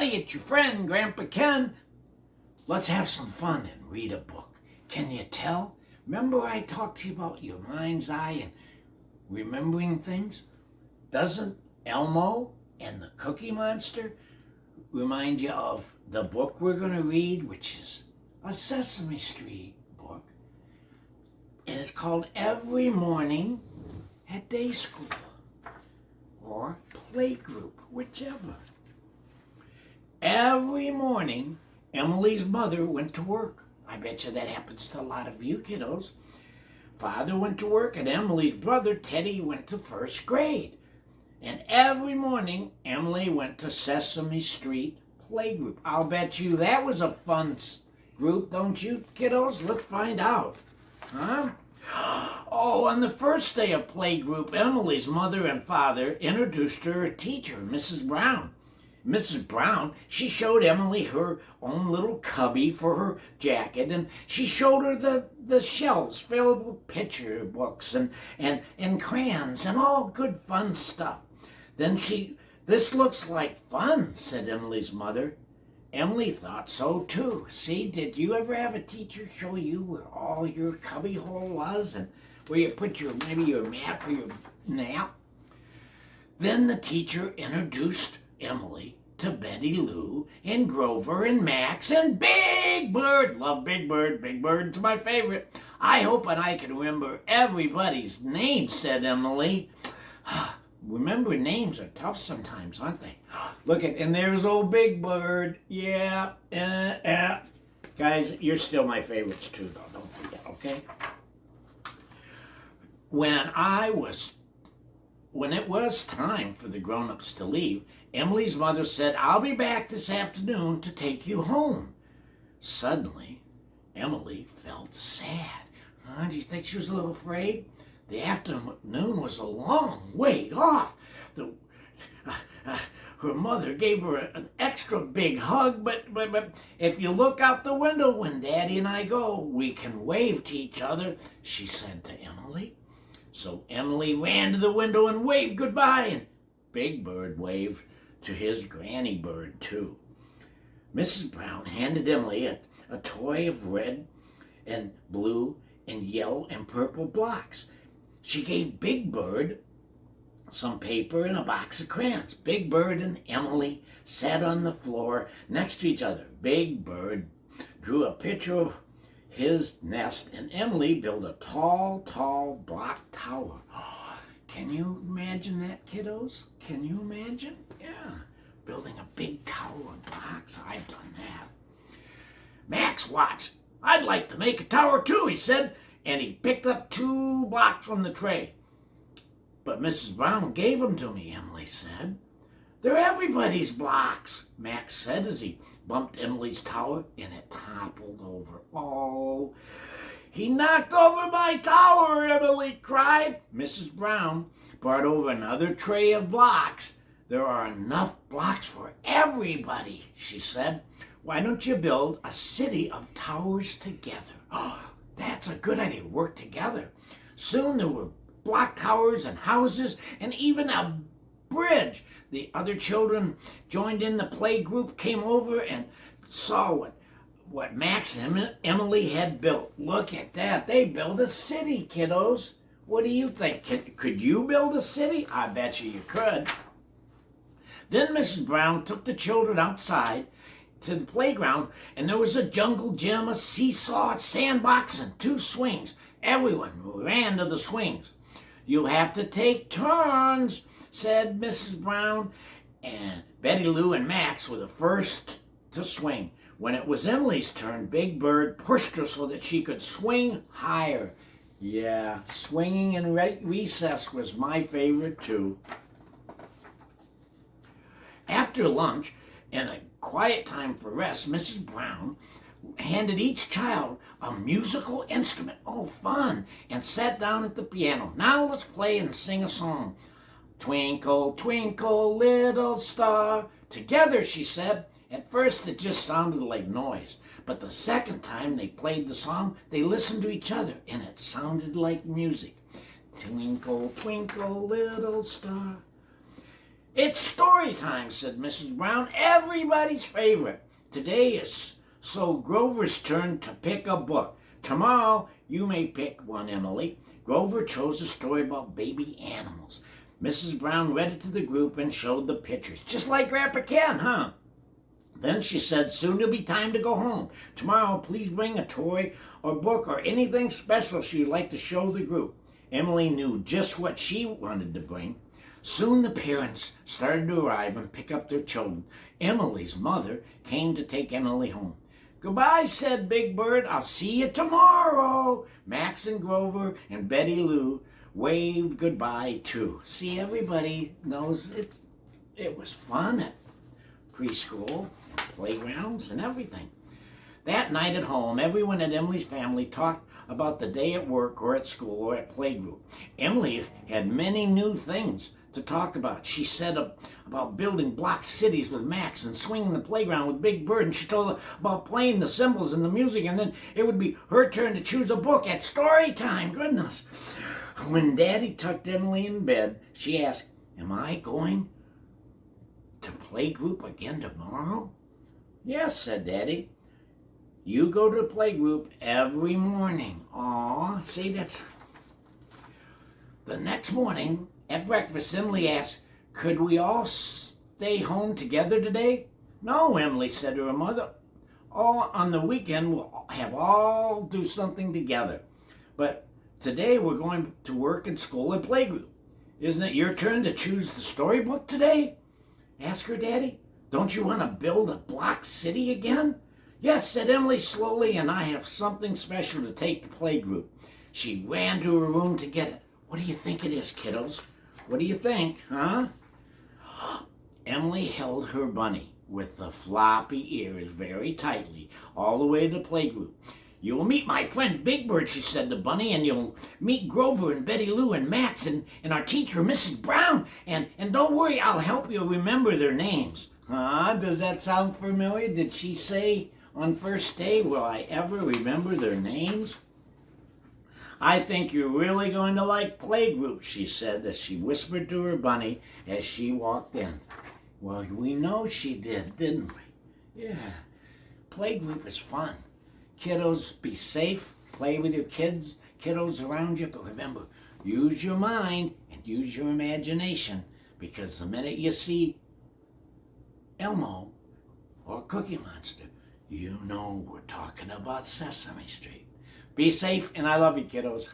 everybody, it's your friend, Grandpa Ken. Let's have some fun and read a book. Can you tell? Remember I talked to you about your mind's eye and remembering things? Doesn't Elmo and the Cookie Monster remind you of the book we're going to read, which is a Sesame Street book? And it's called Every Morning at Day School or Play Group, whichever. Every morning, Emily's mother went to work. I bet you that happens to a lot of you kiddos. Father went to work and Emily's brother, Teddy, went to first grade. And every morning, Emily went to Sesame Street Play Group. I'll bet you that was a fun group, don't you, kiddos? Let's find out. Huh? Oh, on the first day of Play Group, Emily's mother and father introduced her a teacher, Mrs. Brown. Mrs. Brown, she showed Emily her own little cubby for her jacket, and she showed her the shelves filled with picture books and crayons and all good fun stuff. Then this looks like fun, said Emily's mother. Emily thought so too. See, did you ever have a teacher show you where all your cubby hole was and where you put maybe your mat for your nap? Then the teacher introduced Emily to Betty Lou and Grover and Max and Big Bird. Love Big Bird. Big Bird's my favorite. I hope and I can remember everybody's name, said Emily. Remember names are tough sometimes, aren't they? Look and there's old Big Bird. Yeah. Guys, you're still my favorites too, though. Don't forget, okay? When it was time for the grown-ups to leave, Emily's mother said, I'll be back this afternoon to take you home. Suddenly, Emily felt sad. Do you think she was a little afraid? The afternoon was a long way off. Her mother gave her an extra big hug, but if you look out the window when Daddy and I go, we can wave to each other, she said to Emily. So Emily ran to the window and waved goodbye, and Big Bird waved to his Granny Bird, too. Mrs. Brown handed Emily a toy of red and blue and yellow and purple blocks. She gave Big Bird some paper and a box of crayons. Big Bird and Emily sat on the floor next to each other. Big Bird drew a picture of his nest, and Emily built a tall block tower. Can you imagine that, kiddos? Can you imagine? Yeah, building a big tower of blocks. I've done that. Max watched. I'd like to make a tower too, he said, and he picked up 2 blocks from the tray. But Mrs. Brown gave them to me, Emily said. They're everybody's blocks, Max said as he bumped Emily's tower and it toppled over. Oh, he knocked over my tower, Emily cried. Mrs. Brown brought over another tray of blocks. There are enough blocks for everybody, she said. Why don't you build a city of towers together? Oh, that's a good idea. Work together. Soon there were block towers and houses and even a bridge. The other children joined in the play group, came over and saw what Max and Emily had built. Look at that. They built a city, kiddos. What do you think? Could you build a city? I bet you could. Then Mrs. Brown took the children outside to the playground, and there was a jungle gym, a seesaw, a sandbox, and 2 swings. Everyone ran to the swings. You'll have to take turns, said Mrs. Brown, and Betty Lou and Max were the first to swing. When it was Emily's turn, Big Bird pushed her so that she could swing higher. Yeah, swinging in recess was my favorite too. After lunch and a quiet time for rest, Mrs. Brown handed each child a musical instrument, oh fun, and sat down at the piano. Now let's play and sing a song. Twinkle, twinkle, little star. Together, she said. At first it just sounded like noise, but the second time they played the song, they listened to each other, and it sounded like music. Twinkle, twinkle, little star. It's story time, said Mrs. Brown, everybody's favorite. Today is so Grover's turn to pick a book. Tomorrow you may pick one, Emily. Grover chose a story about baby animals. Mrs. Brown read it to the group and showed the pictures. Just like Grandpa Ken, huh? Then she said, soon it'll be time to go home. Tomorrow, please bring a toy or book or anything special she'd like to show the group. Emily knew just what she wanted to bring. Soon the parents started to arrive and pick up their children. Emily's mother came to take Emily home. Goodbye, said Big Bird. I'll see you tomorrow. Max and Grover and Betty Lou waved goodbye too. See, everybody knows it was fun at preschool, playgrounds, and everything. That night at home, everyone at Emily's family talked about the day at work or at school or at playgroup. Emily had many new things to talk about. She said about building block cities with Max and swinging the playground with Big Bird, and she told about playing the cymbals and the music, and then it would be her turn to choose a book at story time. Goodness. When Daddy tucked Emily in bed, she asked, am I going to playgroup again tomorrow? Yes, said Daddy. You go to playgroup every morning. Aw, see, that's... The next morning, at breakfast, Emily asked, could we all stay home together today? No, Emily said to her mother. On the weekend, we'll all do something together. But today we're going to work and school and playgroup. Isn't it your turn to choose the storybook today? Asked her Daddy. Don't you want to build a block city again? Yes, said Emily slowly, and I have something special to take to playgroup. She ran to her room to get it. What do you think it is, kiddos? What do you think, huh? Emily held her bunny with the floppy ears very tightly all the way to playgroup. You'll meet my friend Big Bird, she said to Bunny, and you'll meet Grover and Betty Lou and Max and our teacher, Mrs. Brown. And don't worry, I'll help you remember their names. Huh? Does that sound familiar? Did she say on first day, will I ever remember their names? I think you're really going to like playgroup, she said as she whispered to her bunny as she walked in. Well, we know she did, didn't we? Yeah, playgroup is fun. Kiddos, be safe, play with your kiddos around you, but remember, use your mind and use your imagination, because the minute you see Elmo or Cookie Monster, you know we're talking about Sesame Street. Be safe, and I love you, kiddos.